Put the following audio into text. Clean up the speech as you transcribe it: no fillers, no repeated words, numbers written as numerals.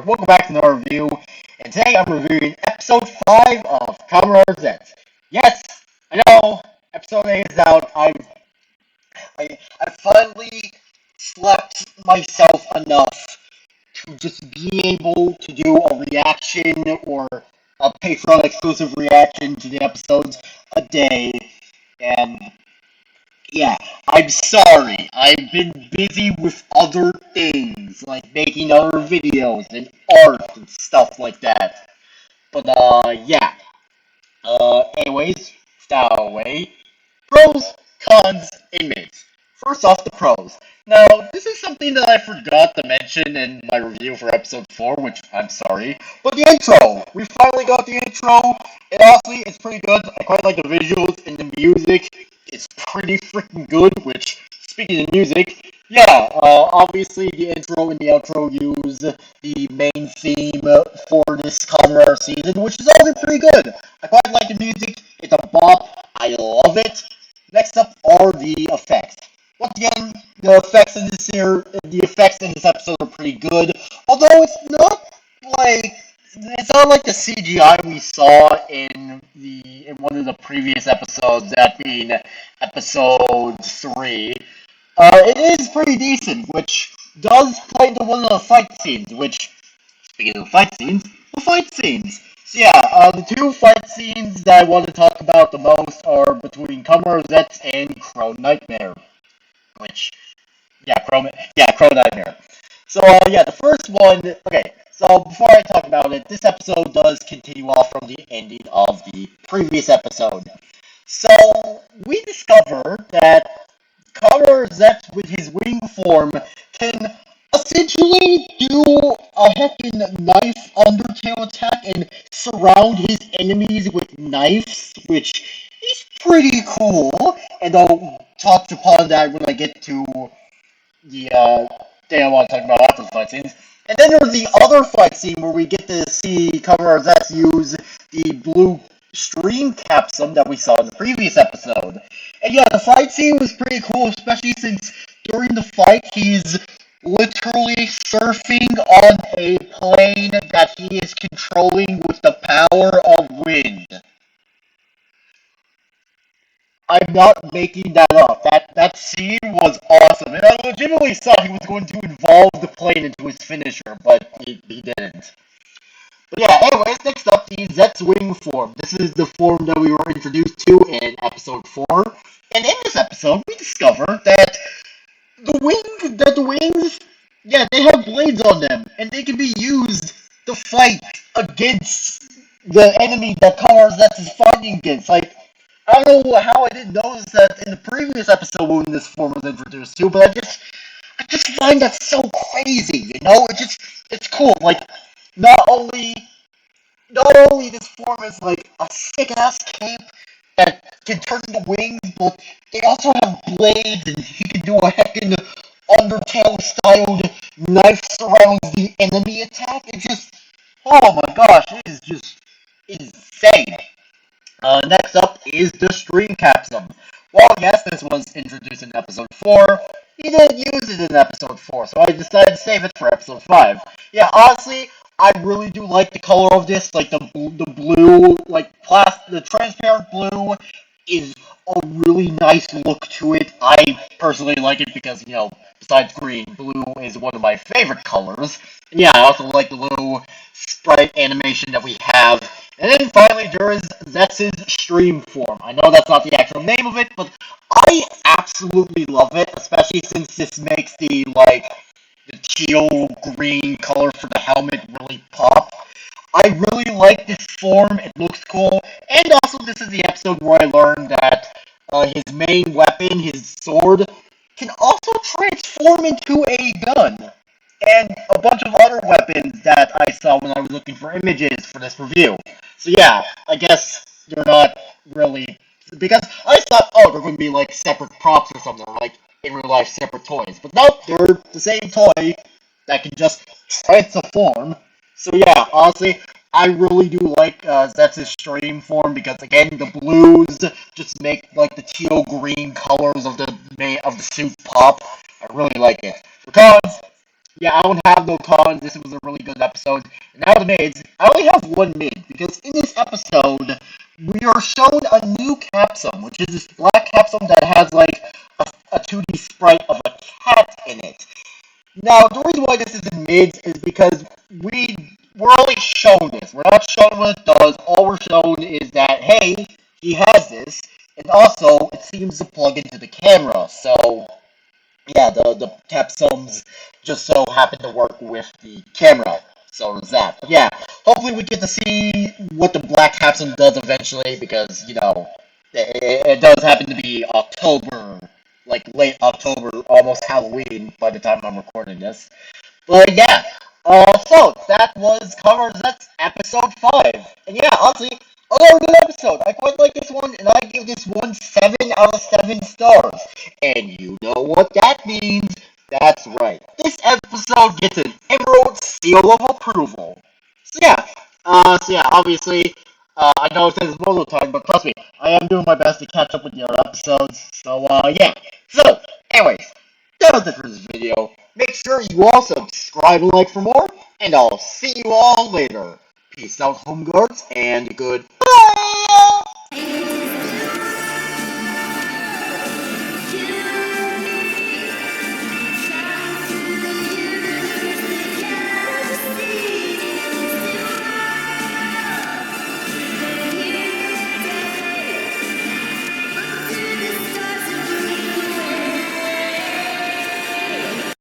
welcome back to another review, and today I'm reviewing episode 5 of Kamen Zeztz. Yes, I know, episode 8 is out. I finally slept myself enough to just be able to do a reaction or a Patreon exclusive reaction to the episodes a day, and yeah, I'm sorry. I've been busy with other things, like making other videos and art and stuff like that. But, yeah. Anyways, style away. Pros, cons, and mids. First off, the pros. Now, this is something that I forgot to mention in my review for episode 4, which I'm sorry. But the intro! We finally got the intro, and honestly, it's pretty good. I quite like the visuals and the music. It's pretty freaking good, which, speaking of music, yeah, obviously the intro and the outro use the main theme for this Kamen season, which is also pretty good. I quite like the music. It's a bop. I love it. Next up are the effects. Once again, the effects in this episode are pretty good. Although it's not like the CGI we saw in one of the previous episodes, that being episode 3. It is pretty decent, which does play into one of the fight scenes, which, speaking of the fight scenes. So yeah, the two fight scenes that I want to talk about the most are between Kamen Zeztz and Crow Nightmare. Which, Crow Nightmare. So, yeah, the first one, okay, so before I talk about it, this episode does continue off from the ending of the previous episode. So, we discover that Kamen Zeztz with his wing form can essentially do a heckin' knife undertail attack and surround his enemies with knives, which is pretty cool. And I'll touch upon that when I get to the thing I want to talk about after the fight scenes. And then there's the other fight scene where we get to see Kamen Zeztz use the blue stream capsule that we saw in the previous episode. And yeah, the fight scene was pretty cool, especially since during the fight he's literally surfing on a plane that he is controlling with the power of wind. I'm not making that up. That scene was awesome, and I legitimately thought he was going to involve the plane into his finisher, but he didn't. But yeah, anyways, next up, the Zeztz wing form. This is the form that we were introduced to in episode 4. And in this episode, we discover that the wings, yeah, they have blades on them, and they can be used to fight against the enemy that Kamen Zeztz is fighting against. Like, I don't know how I didn't notice that in the previous episode when this form was introduced to, but I just find that so crazy, you know? It's cool. Like, not only this form is like a sick ass cape that can turn into wings, but they also have blades, and he can do a heckin' Undertale styled knife surrounds the enemy attack. Oh my gosh, it is just insane. Next up is the stream capsule. Well, yes, this was introduced in episode 4. He didn't use it in episode 4, so I decided to save it for episode 5. Yeah, honestly, I really do like the color of this. Like, the blue, like, the transparent blue is a really nice look to it. I personally like it because, besides green, blue is one of my favorite colors. And yeah, I also like the little sprite animation that we have. And then finally, there is Zetz's stream form. I know that's not the actual name of it, but I absolutely love it, especially since this makes the teal green color for the helmet really pop. I really like this form. It looks cool. And also, this is the episode where I learned that his main weapon, his sword, can also transform into a gun. And a bunch of other weapons that I saw when I was looking for images for this review. So yeah, I guess they're not really... Because I thought, they're going to be like separate props or something, like in real life separate toys. But nope, they're the same toy that can just transform. So yeah, honestly, I really do like Zetz's stream form because again, the blues just make like the teal green colors of the suit pop. I really like it. Because Yeah, I don't have no cons. This was a really good episode. And now the mids. I only have one mid because in this episode we are shown a new capsule, which is this black capsule that has like a 2D sprite of a cat in it. Now, the reason why this is in mids is because we're only shown this. We're not shown what it does. All we're shown is that hey, he has this, and also it seems to plug into the camera. So yeah, the capsules just so happen to work with the camera. So there's that. But yeah, hopefully we get to see what the black capsule does eventually because it does happen to be October, like late October, almost Halloween by the time I'm recording this. But yeah, so that was Cover Zeztz episode 5. And yeah, honestly, another good episode. I quite like this one, and I give this one 7 out of 7 stars. And you know what that means. That's right. This episode gets an Emerald Seal of Approval. So yeah, obviously, I know it says multiple times, but trust me, I am doing my best to catch up with the other episodes. So, yeah. So, anyways, that was it for this video. Make sure you all subscribe and like for more, and I'll see you all later. Peace out, home guards, and goodbye!